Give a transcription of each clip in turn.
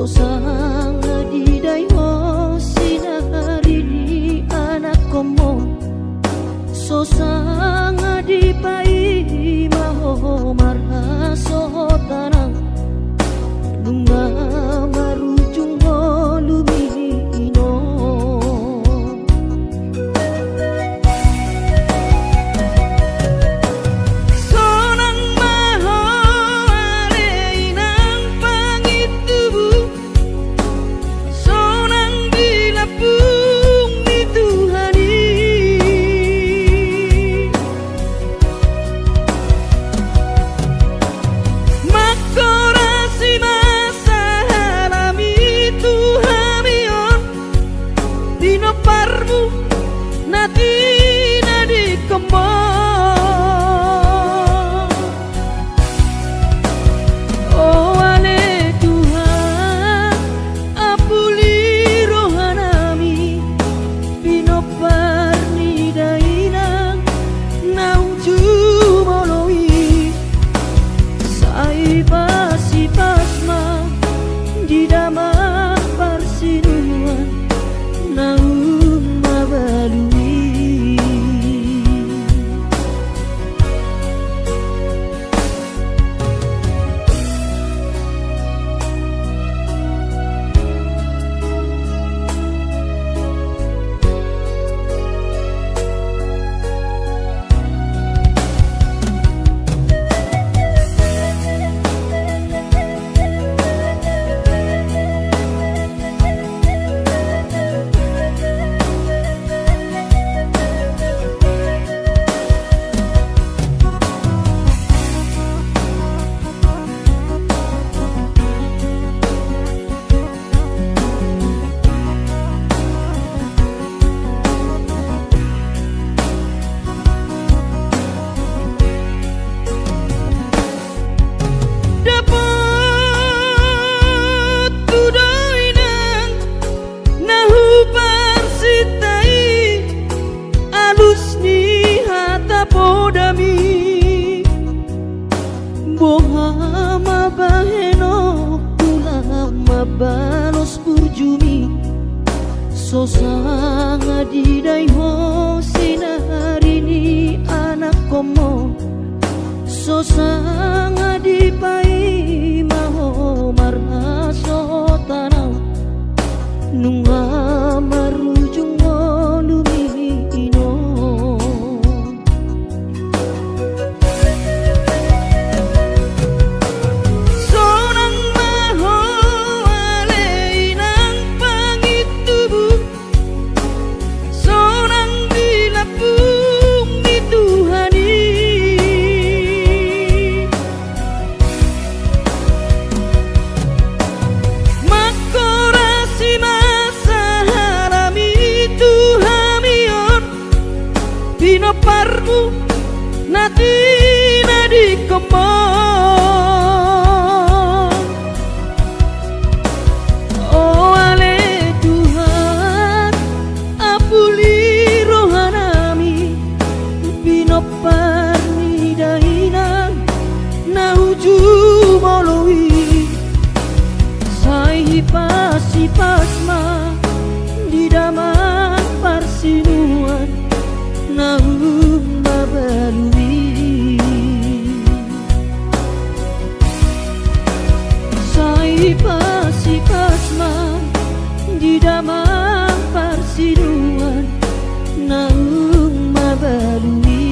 sosanga di daiho sinari di anak komo sosanga di pai maho marha sotanang bunga marujung lumino sonang maho aleinang pangitubu sonang dilapung di Tuhani makorasi masa halami Tuhamion dino parmu nati nadi kemo oh ale Tuhan apuli rohanami bino parni dainang nauju moloi sai pasi pasma di damang parsinuan naum mabalui podami bohama baheno ulama balos burjumi sosanga di daiho sinari ni anak komo sosanga di pai maho marha sotanau nunga marujung lumino sonang maho aleinang pangitubu sonang dilapung di Tuhani makorasi masa harami Tuhamion bino parmu nati nadi kemo oh ale Tuhan apuli rohanami bino parni dainang nauju moloi sai pasi pasma di damang parsinuan naum mabalui sai pasi pasma di damang parsinuan naum mabalui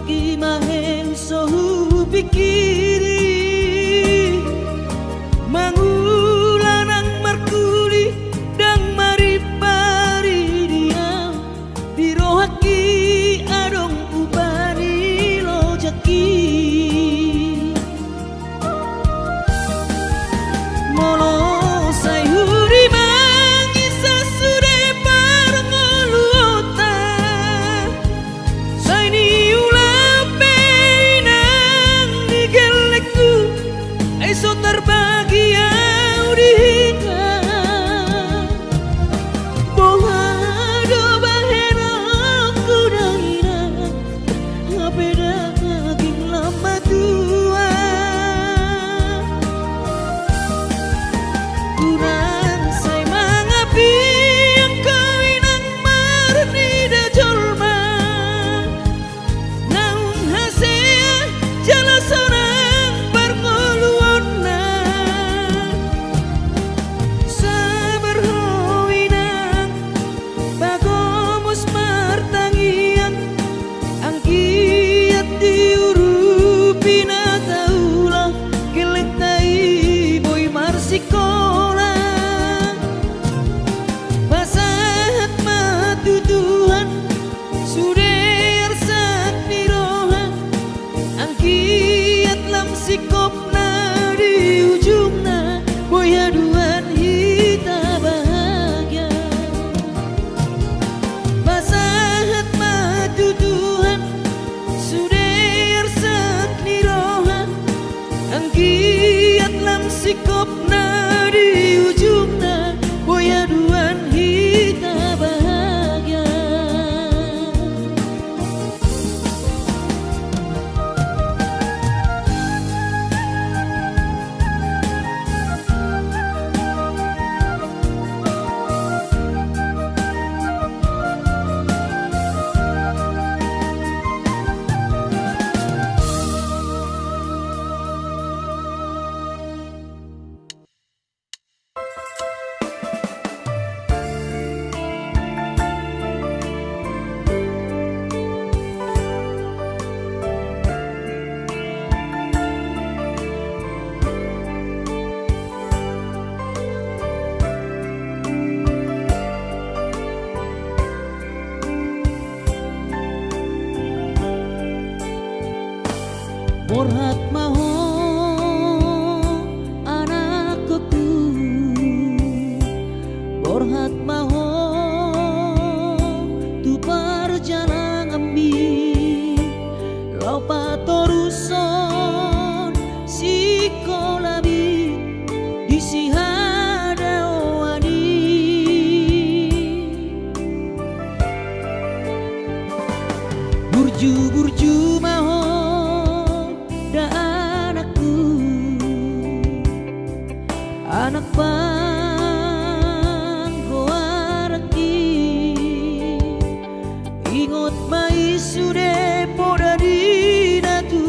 ki maheng sohu pikiri mangulanang markuli dang maripari dia birohaki adong ubani lojaki molo sai huri mangisa sude parngoluota sai ni ulape nang digelekku eso terbahagia udihika bohado bahena kudaina ngapeda ging lama tua kurang sai mangapi yang kawinang marni da jolma naung hasea jala sorang parngoluonna sabar howinang bagomus martangian angkiat diurupi na taulah geletai boy marsikola basahat matu Tuhan suder sak niroha angkiat lam sikopna di ujungna boy aduan hita bahagia basahat matu Tuhan suder sak niroha angkiat lam sikopna di ujungna boy aduan hita bahagia Borhat maho anakku borhat maho tu parjalang ambi lopa toruson sikolabi disihada wani burju maho da anakku anak bang hoaraki ingot mai sude poda di datu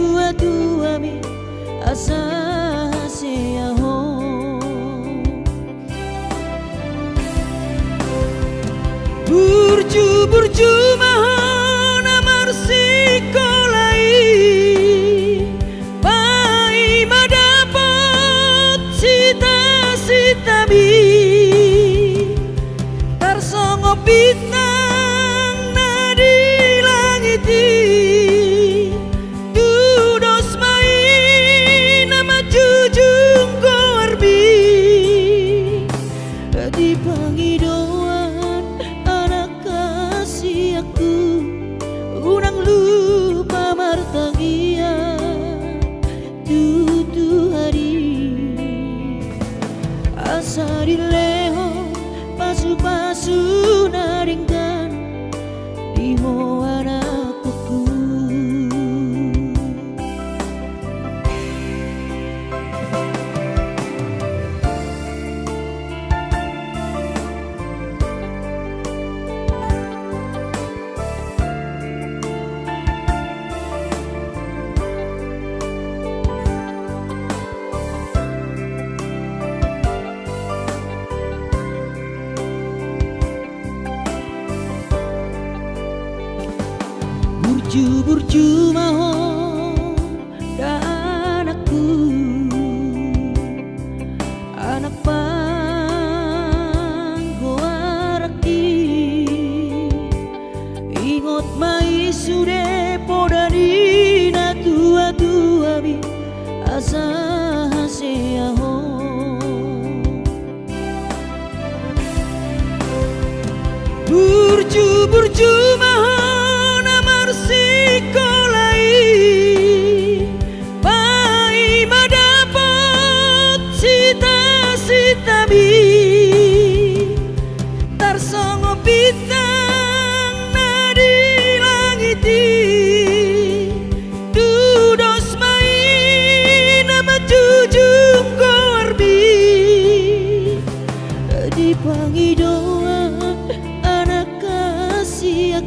tuju mohon amar sikolai pai madapot sita-sitami tarsongo bintang nadi langiti dudos main nama jujung korbi dipangi doa anak kasih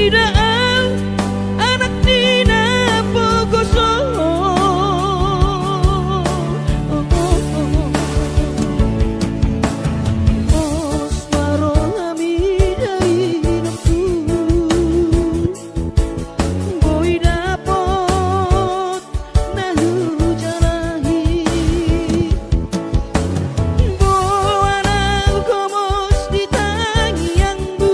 idaan anak dina pogoso. Oswaro hamidai nafsu boy dapot nahu jalahi boana komos di tangi yang bu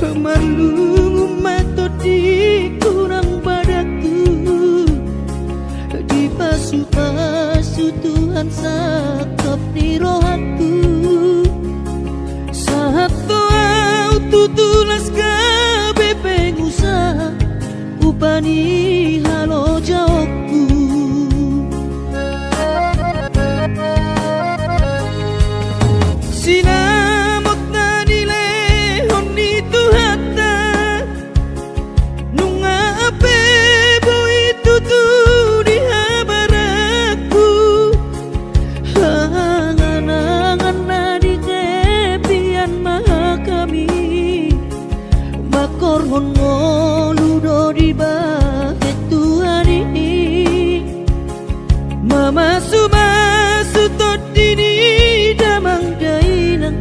Marlungu matodi kurang padaku, dipasu-pasu Tuhan sakap di rohaku. Saat toau tutulas kabe pengusaha upani halo jawabku. Sinamot na nilehon ni Tuhata nunga ape boy tutu di habaraku. Hangan-hangan na di kepian maha kami makorhon ngoludo di bahet Tuhan ini. Mamasu-masu todini damang dainang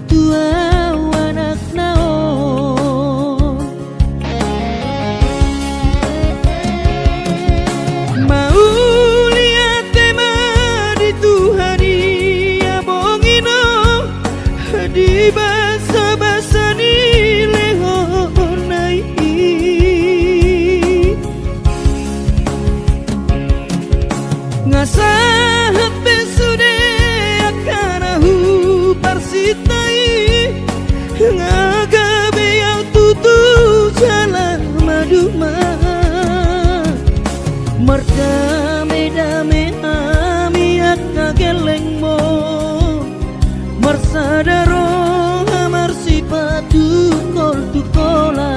tua anak naon. Mau lihat tema di Tuhani abongino di basa-basa ni lehonai. Ngasahat besude akanahu parsitai ngagabe yang tutu jalan maduma. Merdame-dame ami akka geleng mo marsadaro amar sipatu kol tukola.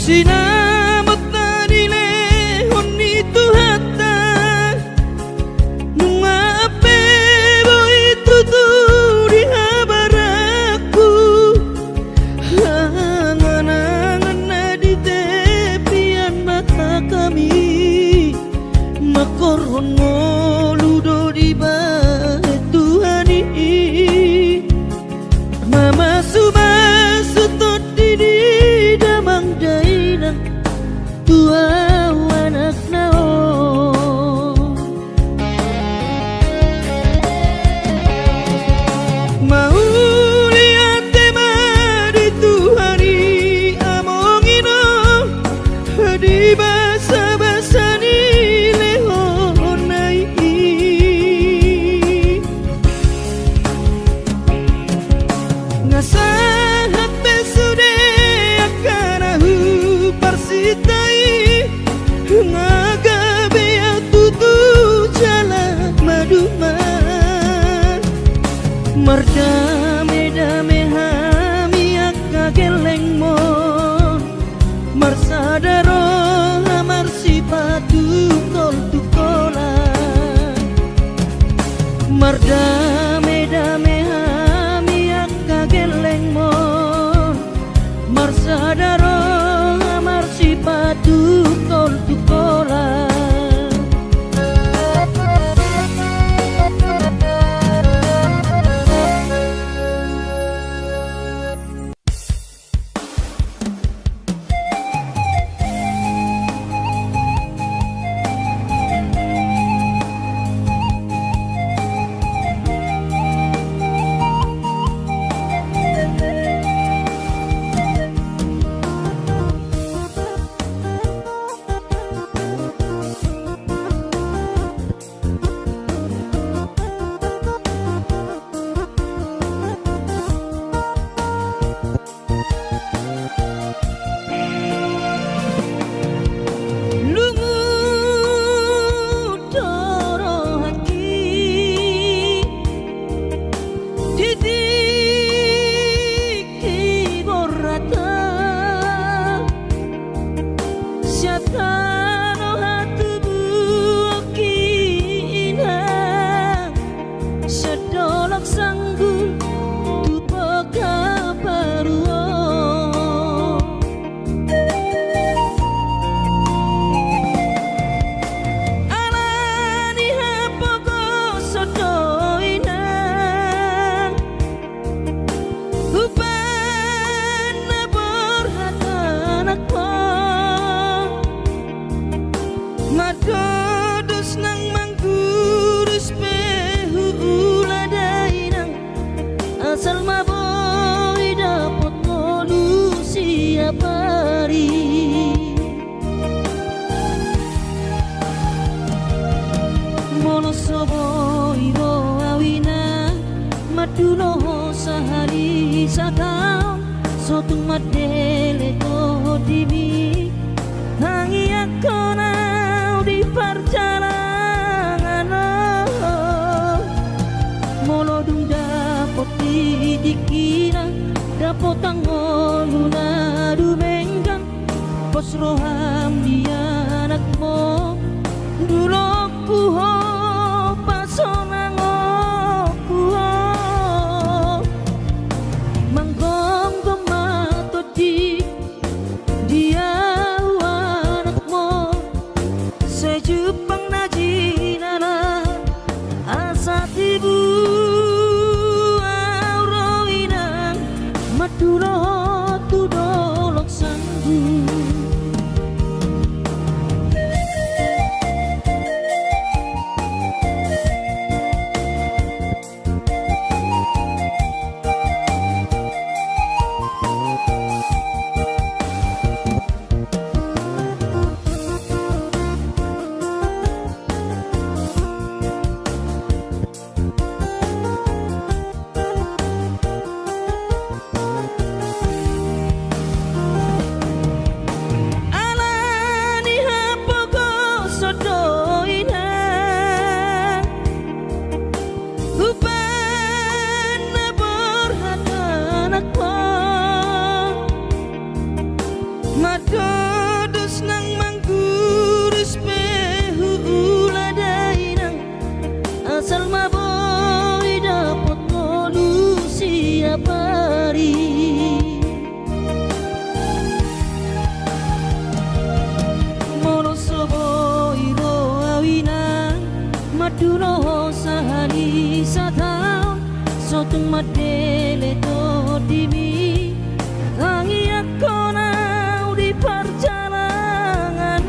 Sinamot na nilehon ni Tuhata nunga ape boy tutu di habaraku. Hangan-hangan na di tepian mata kami makorhon ngoludo di bahet Tuhan ini. Mamasu-masu todini damang dainang tua anak naon. Mau lihat tema di Tuhani amongino di basa-basa ni lehonai. Ngasahat besude akanahu parsitai ngagabe yang tutu jalan maduma. Merdame-dame hami akka geleng mon marsadaro amar sipatu kol tukola. Merdame-dame hami akka geleng mon marsadaro amar sipatu kol tukola. sedolok sanggul tu pekaparuo alani hapoko sodoinan upana borhatanakmo madodos nang manggurus pehu uladainang asal maboy dapat solusi apari mono soboy ro awina maduno sahari sakam sotung madele to dimi tangi akona di perjalanan molodung dapot dikira dapot angoluna dumenggang pos roham dia anakmo dulok puho pasonang puho manggong gemato di dia sejupang najinana asat ibu auroinang madulo tudolok sanggu madodos nang manggurus pehu uladainang asal maboy dapat solusi apari mono soboy ro awinang maduno sahari sataun sotung madele to dimi tangi akona di perjalanan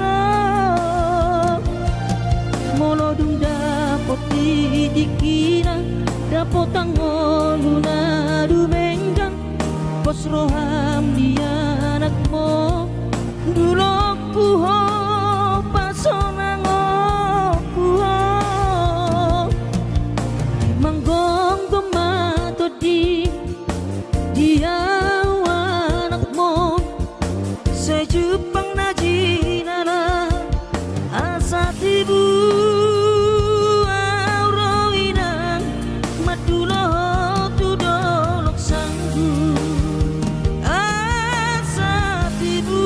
molodung dapot dikira dapot angoluna dumenggang pos roham dia anakmo dulok puho pasonang puho manggong gemato di dia anakmo sejupang najinana asat ibu auroinang madulo tudolok sanggu asat ibu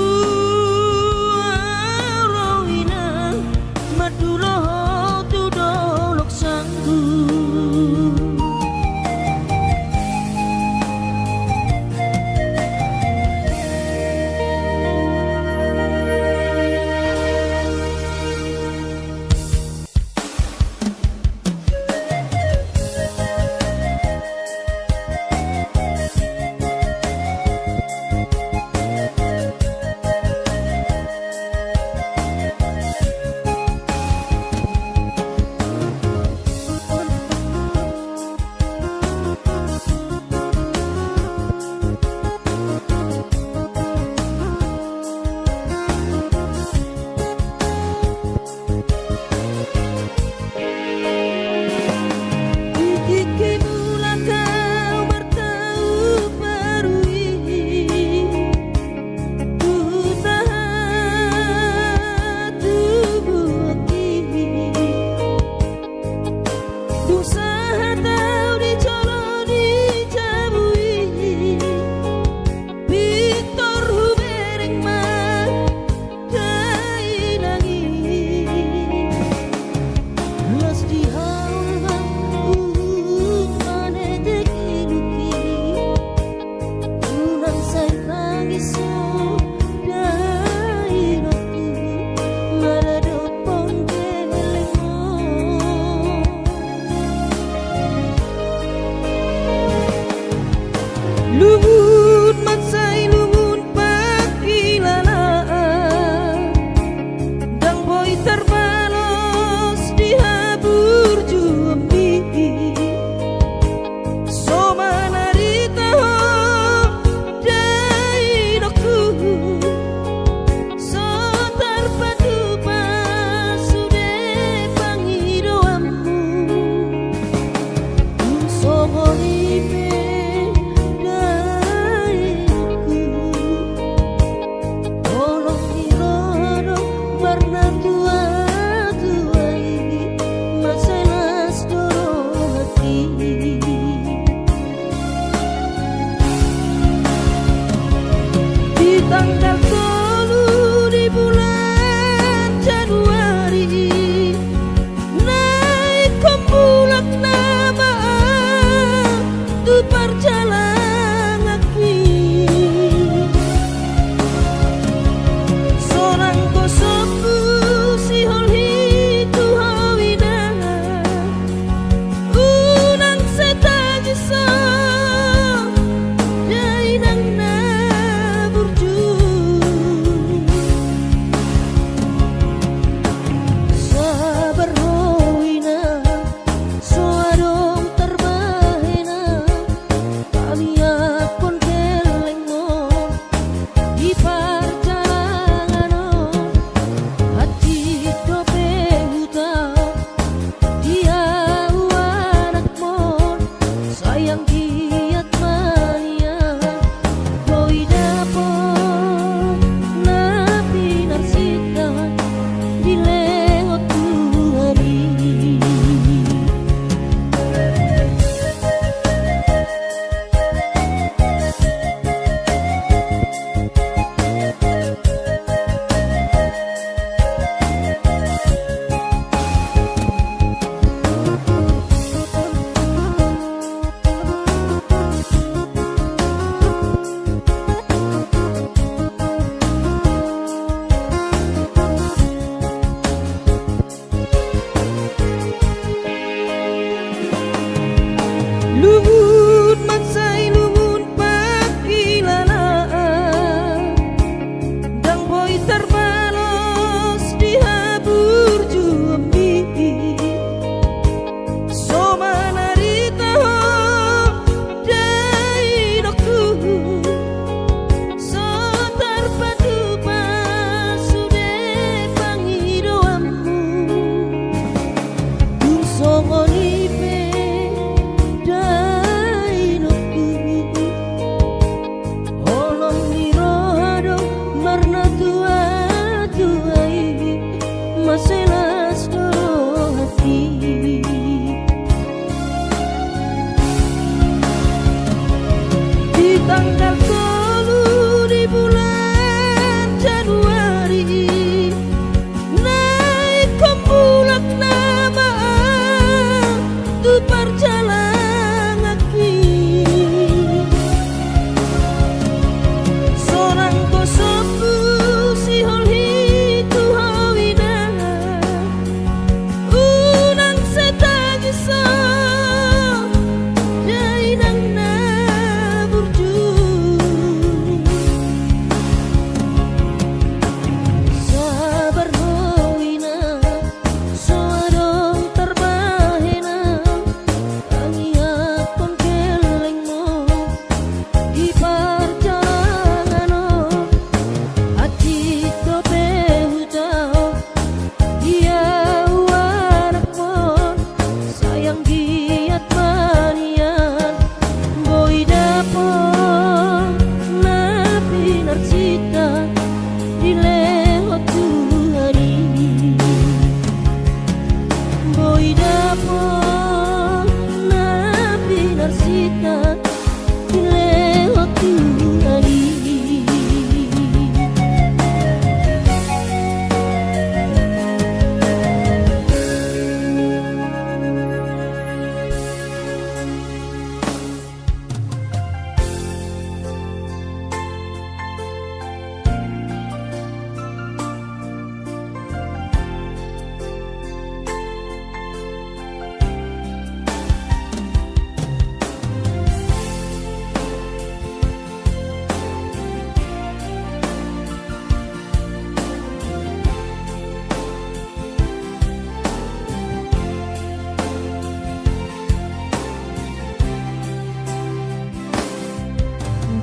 Tanggal 10 di bulan Januari naik kembulak nama tu perjalanan seorang kosoku si holhi tu hawina unang setagi so jainang na luhut maksai luhut pakilalaan dang boy terbalos di habur jumbi so manarita dai dokku so terpadu pasude pangidoammu dun songoni maselas doro hati di tanggal 10 di bulan Januari naik kembulak nama tu perjalanan seorang kosoku si holhi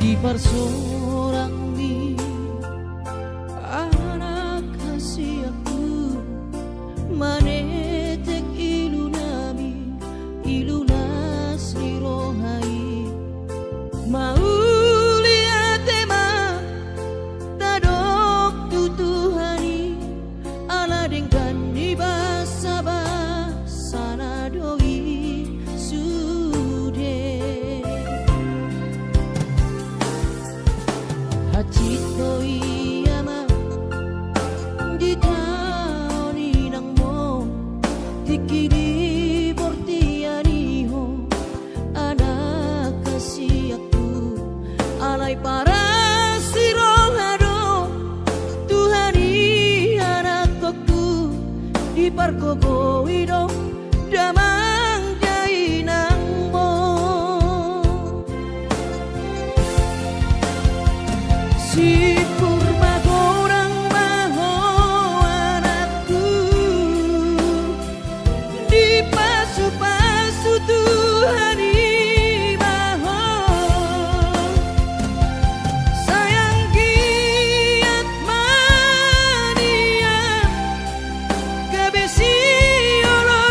di persorang di anak kasih aku manetek ilunami ilunas ni roha Hai para sirohado Tuhani anak kokku di pargobo ido damang jai nangmo si kurma gorang maho anakku di pasu-pasu Tuhani maho sayang giat mania kabesi olo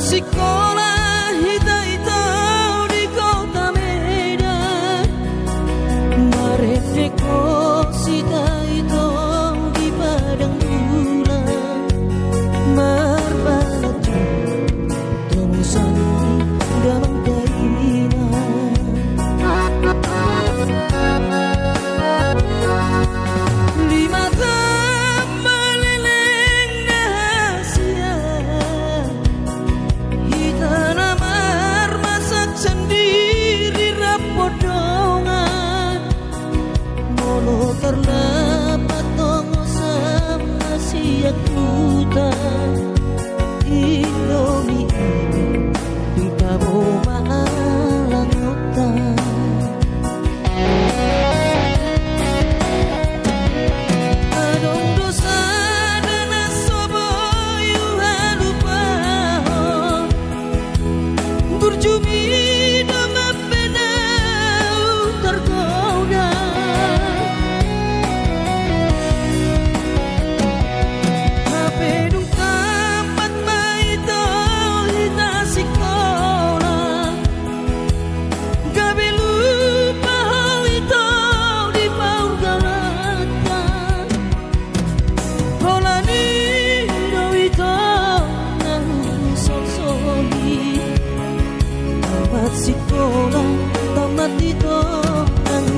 Sekolah hita-hita di kota Medan, Maredeko sita itu di padang bulan, Marbalatu temusan damang darina. Lima meleleng rahasia, Tanamar masak sendiri rapodongan, mono terdapat tongo sama siak hutan, Indomie di taboma alang hutan. Adong dosa dan asoboyu halupahon, Burjumi nama penau tergoda, Mapedung tempat maito hita sekolah, Gabe lupa hal itu di paur galatan, Holani do itu nang sosoli, tamat sekolah, tamat itu nang